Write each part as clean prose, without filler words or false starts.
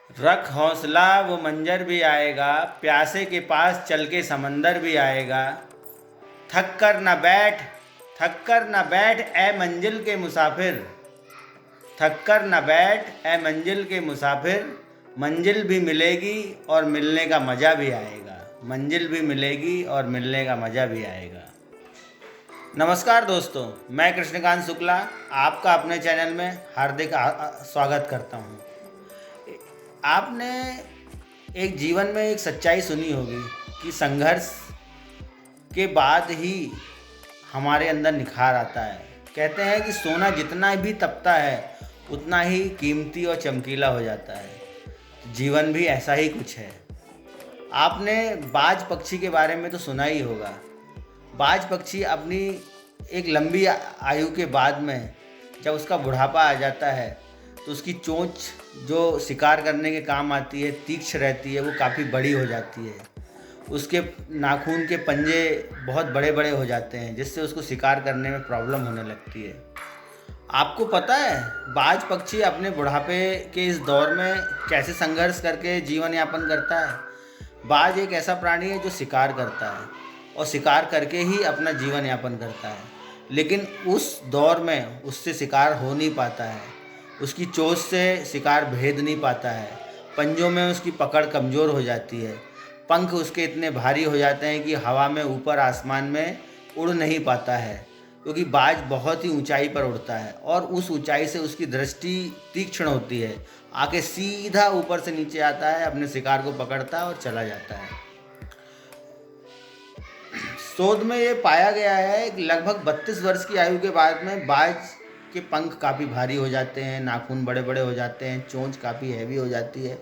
रख हौसला वो मंजर भी आएगा, प्यासे के पास चल के समंदर भी आएगा। थक कर न बैठ, थक कर न बैठ ए मंजिल के मुसाफिर। थक कर न बैठ ए मंजिल के मुसाफिर। मंजिल भी मिलेगी और मिलने का मज़ा भी आएगा। मंजिल भी मिलेगी और मिलने का मज़ा भी आएगा। नमस्कार दोस्तों, मैं कृष्णकांत शुक्ला आपका अपने चैनल में हार्दिक स्वागत करता हूँ। आपने एक जीवन में एक सच्चाई सुनी होगी कि संघर्ष के बाद ही हमारे अंदर निखार आता है। कहते हैं कि सोना जितना भी तपता है उतना ही कीमती और चमकीला हो जाता है। जीवन भी ऐसा ही कुछ है। आपने बाज पक्षी के बारे में तो सुना ही होगा। बाज पक्षी अपनी एक लंबी आयु के बाद में जब उसका बुढ़ापा आ जाता है तो उसकी चोंच जो शिकार करने के काम आती है, तीक्ष्ण रहती है, वो काफ़ी बड़ी हो जाती है। उसके नाखून के पंजे बहुत बड़े बड़े हो जाते हैं जिससे उसको शिकार करने में प्रॉब्लम होने लगती है। आपको पता है बाज पक्षी अपने बुढ़ापे के इस दौर में कैसे संघर्ष करके जीवन यापन करता है? बाज एक ऐसा प्राणी है जो शिकार करता है और शिकार करके ही अपना जीवन यापन करता है, लेकिन उस दौर में उससे शिकार हो नहीं पाता है। उसकी चोंच से शिकार भेद नहीं पाता है। पंजों में उसकी पकड़ कमज़ोर हो जाती है। पंख उसके इतने भारी हो जाते हैं कि हवा में ऊपर आसमान में उड़ नहीं पाता है, क्योंकि बाज बहुत ही ऊंचाई पर उड़ता है और उस ऊंचाई से उसकी दृष्टि तीक्ष्ण होती है। आके सीधा ऊपर से नीचे आता है, अपने शिकार को पकड़ता है और चला जाता है। शोध में ये पाया गया है कि लगभग 32 वर्ष की आयु के बाद में बाज के पंख काफ़ी भारी हो जाते हैं, नाखून बड़े बड़े हो जाते हैं, चोंच काफ़ी हैवी हो जाती है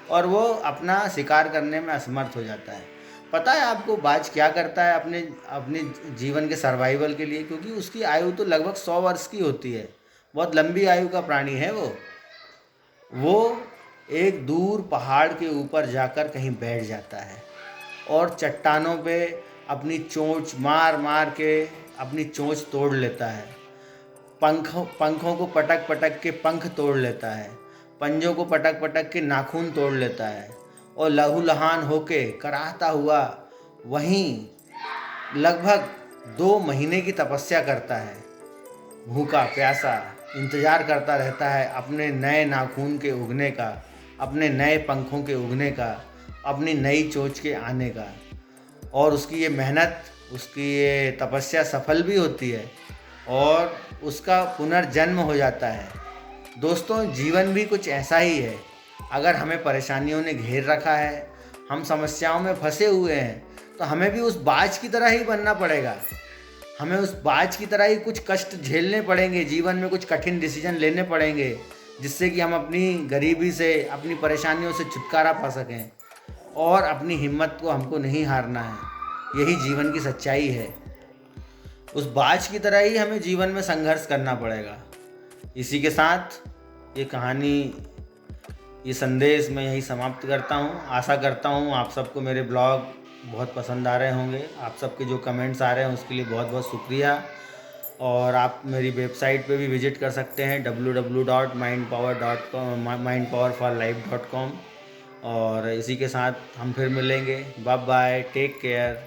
और वो अपना शिकार करने में असमर्थ हो जाता है। पता है आपको बाज क्या करता है अपने अपने जीवन के सर्वाइवल के लिए? क्योंकि उसकी आयु तो लगभग 100 वर्ष की होती है। बहुत लंबी आयु का प्राणी है वो एक दूर पहाड़ के ऊपर जाकर कहीं बैठ जाता है और चट्टानों पे अपनी चोंच मार मार के अपनी चोंच तोड़ लेता है। पंखों को पटक पटक के पंख तोड़ लेता है। पंजों को पटक पटक के नाखून तोड़ लेता है और लहूलुहान होके कराहता हुआ वहीं लगभग 2 महीने की तपस्या करता है। भूखा प्यासा इंतज़ार करता रहता है अपने नए नाखून के उगने का, अपने नए पंखों के उगने का, अपनी नई चोंच के आने का। और उसकी ये मेहनत, उसकी ये तपस्या सफल भी होती है और उसका पुनर्जन्म हो जाता है। दोस्तों, जीवन भी कुछ ऐसा ही है। अगर हमें परेशानियों ने घेर रखा है, हम समस्याओं में फंसे हुए हैं, तो हमें भी उस बाज की तरह ही बनना पड़ेगा। हमें उस बाज की तरह ही कुछ कष्ट झेलने पड़ेंगे, जीवन में कुछ कठिन डिसीजन लेने पड़ेंगे, जिससे कि हम अपनी गरीबी से, अपनी परेशानियों से छुटकारा पा सकें। और अपनी हिम्मत को हमको नहीं हारना है। यही जीवन की सच्चाई है। उस बाज की तरह ही हमें जीवन में संघर्ष करना पड़ेगा। इसी के साथ ये कहानी, ये संदेश मैं यही समाप्त करता हूँ। आशा करता हूँ आप सबको मेरे ब्लॉग बहुत पसंद आ रहे होंगे। आप सबके जो कमेंट्स आ रहे हैं उसके लिए बहुत बहुत शुक्रिया। और आप मेरी वेबसाइट पे भी विजिट कर सकते हैं www.mindpowerforlife.com। और इसी के साथ हम फिर मिलेंगे। Bye bye, take care.